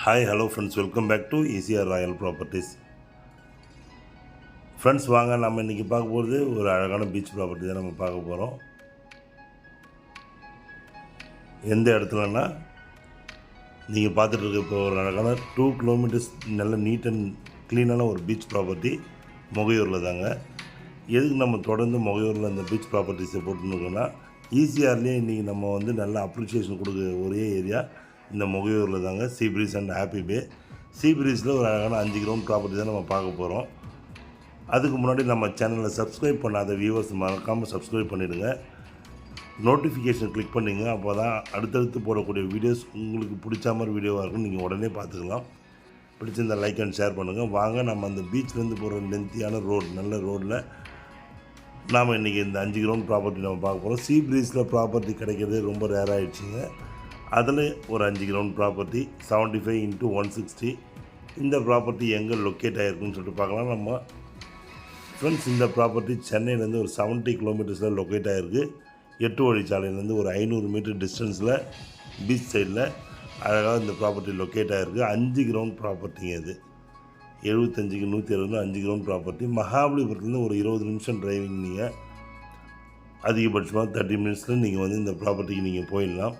Hi, hello friends, welcome back to ECR Royal Properties. Friends வாங்க நம்ம இன்றைக்கி பார்க்க போகிறது ஒரு அழகான பீச் ப்ராப்பர்ட்டி தான் நம்ம பார்க்க போகிறோம். எந்த இடத்துலன்னா நீங்கள் பார்த்துட்டு இருக்க இப்போ ஒரு அழகான 2 கிலோமீட்டர்ஸ் நல்ல நீட் அண்ட் க்ளீனான ஒரு பீச் ப்ராப்பர்ட்டி முகையூரில் தாங்க. எதுக்கு நம்ம தொடர்ந்து முகையூரில் இந்த பீச் ப்ராப்பர்ட்டிஸை போட்டுருக்கோன்னா ஈசிஆர்லேயே இன்றைக்கி நம்ம வந்து நல்ல அப்ரிஷியேஷன் கொடுக்குற ஒரே ஏரியா இந்த முகையூரில் தாங்க. சீ ப்ரீஸ் அண்ட் ஹாப்பி பே. சீ ப்ரீஸில் ஒரு அழகான 5 கிரவுண்ட் ப்ராப்பர்ட்டி தான் நம்ம பார்க்க போகிறோம். அதுக்கு முன்னாடி நம்ம சேனலை சப்ஸ்கிரைப் பண்ணாத வியூவர்ஸ் மறக்காமல் சப்ஸ்கிரைப் பண்ணிவிடுங்க. நோட்டிஃபிகேஷன் கிளிக் பண்ணிங்க. அப்போ தான் அடுத்தடுத்து போடக்கூடிய வீடியோஸ் உங்களுக்கு பிடிச்ச மாதிரி வீடியோவாக இருக்கும், நீங்கள் உடனே பார்த்துக்கலாம். பிடிச்சிருந்த லைக் அண்ட் ஷேர் பண்ணுங்கள். வாங்க நம்ம அந்த பீச்லேருந்து போகிற லென்த்தியான ரோடு, நல்ல ரோடில் நாம் இன்றைக்கி இந்த 5 கிரவுண்ட் ப்ராப்பர்ட்டி நம்ம பார்க்க போகிறோம். சீ ப்ரீஸில் ப்ராப்பர்ட்டி கிடைக்கிறது ரொம்ப ரேர் ஆகிடுச்சிங்க. அதில் ஒரு 5 கிரவுண்ட் ப்ராப்பர்ட்டி 75x160. இந்த ப்ராப்பர்ட்டி எங்கே லொக்கேட் ஆகிருக்குன்னு சொல்லிட்டு பார்க்கலாம் நம்ம. ஃப்ரெண்ட்ஸ், இந்த ப்ராப்பர்ட்டி சென்னையிலேருந்து ஒரு 70 கிலோமீட்டர்ஸில் லொக்கேட் ஆகிருக்கு. 8 வழிச்சாலையிலேருந்து ஒரு 500 மீட்டர் டிஸ்டன்ஸில் பீச் சைடில் அழகாக இந்த ப்ராப்பர்ட்டி லொக்கேட் ஆகிருக்கு. 5 கிரவுண்ட் ப்ராப்பர்ட்டிங்க. இது 75க்கு 170 5 கிரவுண்ட் ப்ராப்பர்ட்டி. மகாபலிபுரத்துலேருந்து ஒரு 20 நிமிஷம் டிரைவிங். நீங்கள் அதிகபட்சமாக 30 மினிட்ஸில் நீங்கள் வந்து இந்த ப்ராப்பர்ட்டிக்கு நீங்கள் போயிடலாம்.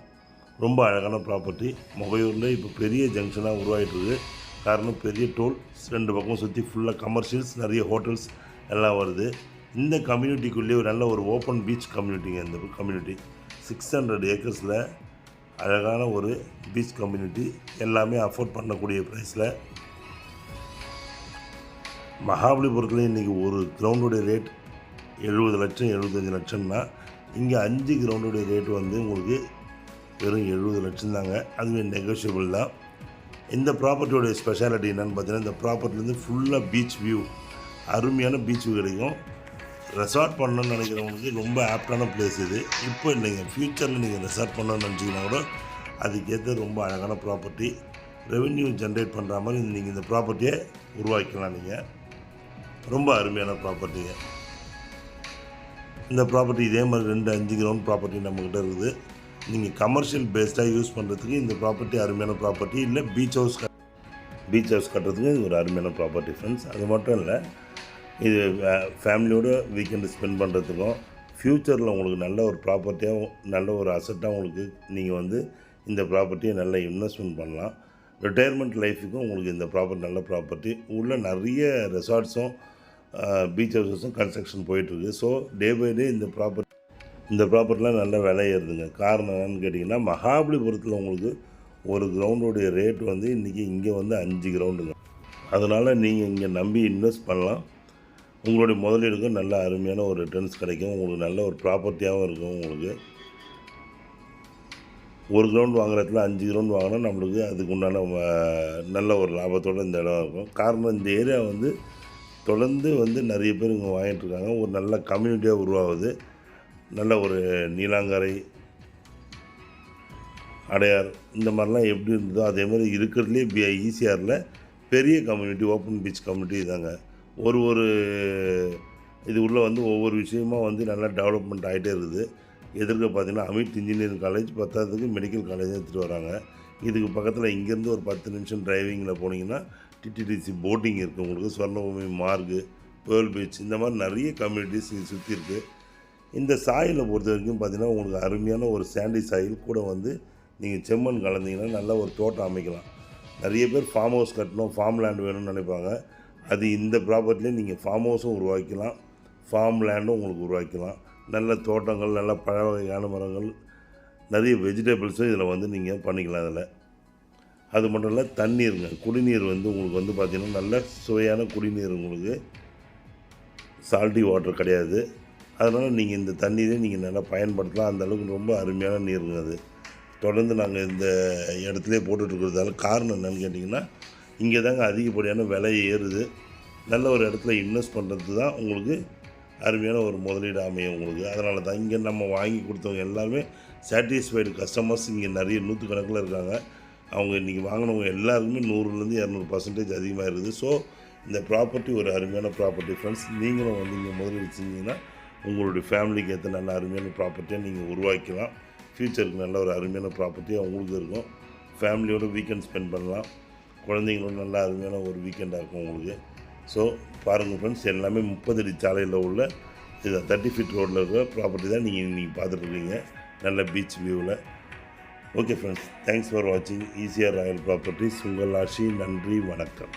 ரொம்ப அழகான ப்ராப்பர்ட்டி. முகையூரில் இப்போ பெரிய ஜங்ஷனாக உருவாகிட்டுருக்கு. காரணம் பெரிய டோல், 2 பக்கம் சுற்றி ஃபுல்லாக கமர்ஷியல்ஸ், நிறைய ஹோட்டல்ஸ் எல்லாம் வருது. இந்த கம்யூனிட்டிக்குள்ளேயே ஒரு நல்ல ஒரு ஓப்பன் பீச் கம்யூனிட்டிங்க. இந்த கம்யூனிட்டி 600 ஏக்கர்ஸில் அழகான ஒரு பீச் கம்யூனிட்டி. எல்லாமே அஃபோர்ட் பண்ணக்கூடிய ப்ரைஸில். மகாபலிபுரத்தில் இன்றைக்கி ஒரு கிரவுண்டுடைய ரேட் 70 லட்சம் 75 லட்சம்னா, இங்கே 5 கிரவுண்டுடைய ரேட் வந்து உங்களுக்கு வெறும் 70 லட்சம் தாங்க. அதுவே நெகோஷியபிள் தான். இந்த ப்ராப்பர்ட்டியோடைய ஸ்பெஷாலிட்டி என்னென்னு பார்த்தீங்கன்னா, இந்த ப்ராப்பர்ட்டிலேருந்து ஃபுல்லாக பீச் வியூ, அருமையான பீச் வியூ கிடைக்கும். ரெசார்ட் பண்ணணும்னு நினைக்கிறவங்களுக்கு ரொம்ப ஆப்டான பிளேஸ் இது. இப்போ இல்லைங்க, ஃப்யூச்சரில் நீங்கள் ரெசார்ட் பண்ணணும்னு நினச்சிங்கன்னா கூட அதுக்கேற்ற ரொம்ப அழகான ப்ராப்பர்ட்டி. ரெவென்யூ ஜென்ரேட் பண்ணுற மாதிரி நீங்கள் இந்த ப்ராப்பர்ட்டியை உருவாக்கலாம். நீங்கள் ரொம்ப அருமையான ப்ராப்பர்ட்டிங்க. இந்த ப்ராப்பர்ட்டி இதே மாதிரி 2 5 கிரவுண்ட் ப்ராப்பர்ட்டி நம்மக்கிட்ட இருக்குது. நீங்கள் கமர்ஷியல் பேஸ்டாக யூஸ் பண்ணுறதுக்கு இந்த ப்ராப்பர்ட்டி அருமையான ப்ராப்பர்ட்டி. இல்லை பீச் ஹவுஸ் கட்டுறதுக்கு இது ஒரு அருமையான ப்ராப்பர்ட்டி ஃப்ரெண்ட்ஸ். அது மட்டும் இல்லை, இது ஃபேமிலியோடு வீக்கெண்டு ஸ்பெண்ட் பண்ணுறதுக்கும், ஃப்யூச்சரில் உங்களுக்கு நல்ல ஒரு ப்ராப்பர்ட்டியாக, நல்ல ஒரு அசட்டாக உங்களுக்கு நீங்கள் வந்து இந்த ப்ராப்பர்ட்டியை நல்ல இன்வெஸ்ட்மெண்ட் பண்ணலாம். ரிட்டையர்மெண்ட் லைஃபுக்கும் உங்களுக்கு இந்த ப்ராப்பர்ட்டி நல்ல ப்ராப்பர்ட்டி. உள்ள நிறைய ரெசார்ட்ஸும் பீச் ஹவுஸஸும் கன்ஸ்ட்ரக்ஷன் போயிட்டுருக்கு. ஸோ டே பை டே இந்த ப்ராப்பர்ட்டிலாம் நல்ல விலை ஏறுதுங்க. காரணம் என்னன்னு கேட்டிங்கன்னா, மகாபலிபுரத்தில் உங்களுக்கு ஒரு கிரவுண்டுடைய ரேட் வந்து இன்றைக்கி இங்கே வந்து 5 கிரவுண்டுங்க. அதனால் நீங்கள் இங்கே நம்பி இன்வெஸ்ட் பண்ணலாம். உங்களுடைய முதலீடுக்கும் நல்ல அருமையான ஒரு ரிட்டர்ன்ஸ் கிடைக்கும். உங்களுக்கு நல்ல ஒரு ப்ராப்பர்ட்டியாகவும் இருக்கும். உங்களுக்கு ஒரு கிரவுண்ட் வாங்குறதுல 5 கிரவுண்ட் வாங்கினா நம்மளுக்கு அதுக்கு உண்டான நல்ல ஒரு லாபத்தோடு இந்த இடம் இருக்கும். காரணம் இந்த ஏரியா வந்து தொடர்ந்து வந்து நிறைய பேர் இங்கே வாங்கிட்டுருக்காங்க. ஒரு நல்ல கம்யூனிட்டியாக உருவாகுது. நல்ல ஒரு நீலாங்கரை, அடையார் இந்த மாதிரிலாம் எப்படி இருந்ததோ அதே மாதிரி இருக்கிறதுலே ஈசிஆரில் பெரிய கம்யூனிட்டி, ஓப்பன் பீச் கம்யூனிட்டி இதாங்க. ஒரு இது உள்ளே வந்து ஒவ்வொரு விஷயமாக வந்து நல்லா டெவலப்மெண்ட் ஆகிட்டே இருக்குது. எதிர்க்க பார்த்திங்கன்னா அமித் இன்ஜினியரிங் காலேஜ், 10வது மெடிக்கல் காலேஜ் எடுத்துகிட்டு வராங்க. இதுக்கு பக்கத்தில் இங்கேருந்து ஒரு 10 நிமிஷம் டிரைவிங்கில் போனீங்கன்னா டிடிடிசி போட்டிங் இருக்குது உங்களுக்கு. ஸ்வர்ணபூமி, மார்கு, பேர்ல் பீச் இந்த மாதிரி நிறைய கம்யூனிட்டிஸ் இது சுற்றி இருக்குது. இந்த சாயிலை பொறுத்த வரைக்கும் பார்த்திங்கன்னா உங்களுக்கு அருமையான ஒரு சாண்டி சாயில் கூட வந்து நீங்கள் செம்மண் கலந்தீங்கன்னா நல்ல ஒரு தோட்டம் அமைக்கலாம். நிறைய பேர் ஃபார்ம் ஹவுஸ் கட்டணும், ஃபார்ம் லேண்ட் வேணும்னு நினைப்பாங்க. அது இந்த ப்ராப்பர்ட்டிலே நீங்கள் ஃபார்ம் ஹவுஸும் உருவாக்கலாம், ஃபார்ம் லேண்டும் உங்களுக்கு உருவாக்கலாம். நல்ல தோட்டங்கள், நல்ல பழ வகையான மரங்கள், நிறைய வெஜிடபிள்ஸும் இதில் வந்து நீங்கள் பண்ணிக்கலாம். அதில் அது மட்டும் இல்லை, தண்ணீருங்க, குடிநீர் வந்து உங்களுக்கு வந்து பார்த்திங்கன்னா நல்ல சுவையான குடிநீர். உங்களுக்கு சால்ட்டி வாட்டர் கிடையாது. அதனால் நீங்கள் இந்த தண்ணீரை நீங்கள் நல்லா பயன்படுத்தலாம். அந்தளவுக்கு ரொம்ப அருமையான நீருங்க அது. தொடர்ந்து நாங்கள் இந்த இடத்துலையே போட்டுட்ருக்கிறதால காரணம் என்னென்னு கேட்டிங்கன்னா, இங்கே தாங்க அதிகப்படியான விலை ஏறுது. நல்ல ஒரு இடத்துல இன்வெஸ்ட் பண்ணுறது தான் உங்களுக்கு அருமையான ஒரு முதலீடு அமையும் உங்களுக்கு. அதனால தான் இங்கே நம்ம வாங்கி கொடுத்தவங்க எல்லாருமே சாட்டிஸ்ஃபைடு கஸ்டமர்ஸ் இங்கே நிறைய 100கணக்கில் இருக்காங்க. அவங்க இன்றைக்கி வாங்கினவங்க எல்லாருக்குமே 100லேருந்து 200% அதிகமாக இருக்குது. ஸோ இந்த ப்ராப்பர்ட்டி ஒரு அருமையான ப்ராப்பர்ட்டி ஃப்ரெண்ட்ஸ். நீங்களும் வந்து இங்கே முதலீடு செஞ்சீங்கன்னா உங்களுடைய ஃபேமிலிக்கு ஏற்ற நல்ல அருமையான ப்ராப்பர்ட்டியாக நீங்கள் உருவாக்கலாம். ஃப்யூச்சருக்கு நல்ல ஒரு அருமையான ப்ராப்பர்ட்டியாக உங்களுக்கு இருக்கும். ஃபேமிலியோட வீக்கெண்ட் ஸ்பெண்ட் பண்ணலாம். குழந்தைங்களோட நல்லா அருமையான ஒரு வீக்கெண்டாக இருக்கும் உங்களுக்கு. ஸோ பாருங்கள் ஃப்ரெண்ட்ஸ், எல்லாமே 30 அடி சாலையில் உள்ள இது 30 ஃபீட் ரோட்டில் இருக்கிற ப்ராப்பர்ட்டி தான் நீங்கள் பார்த்துட்ருக்கீங்க, நல்ல பீச் வியூவில். ஓகே ஃப்ரெண்ட்ஸ், தேங்க்ஸ் ஃபார் வாட்சிங் ஈசிஆர் ராயல் ப்ராப்பர்ட்டிஸ். உங்கள் ஆஷி. நன்றி, வணக்கம்.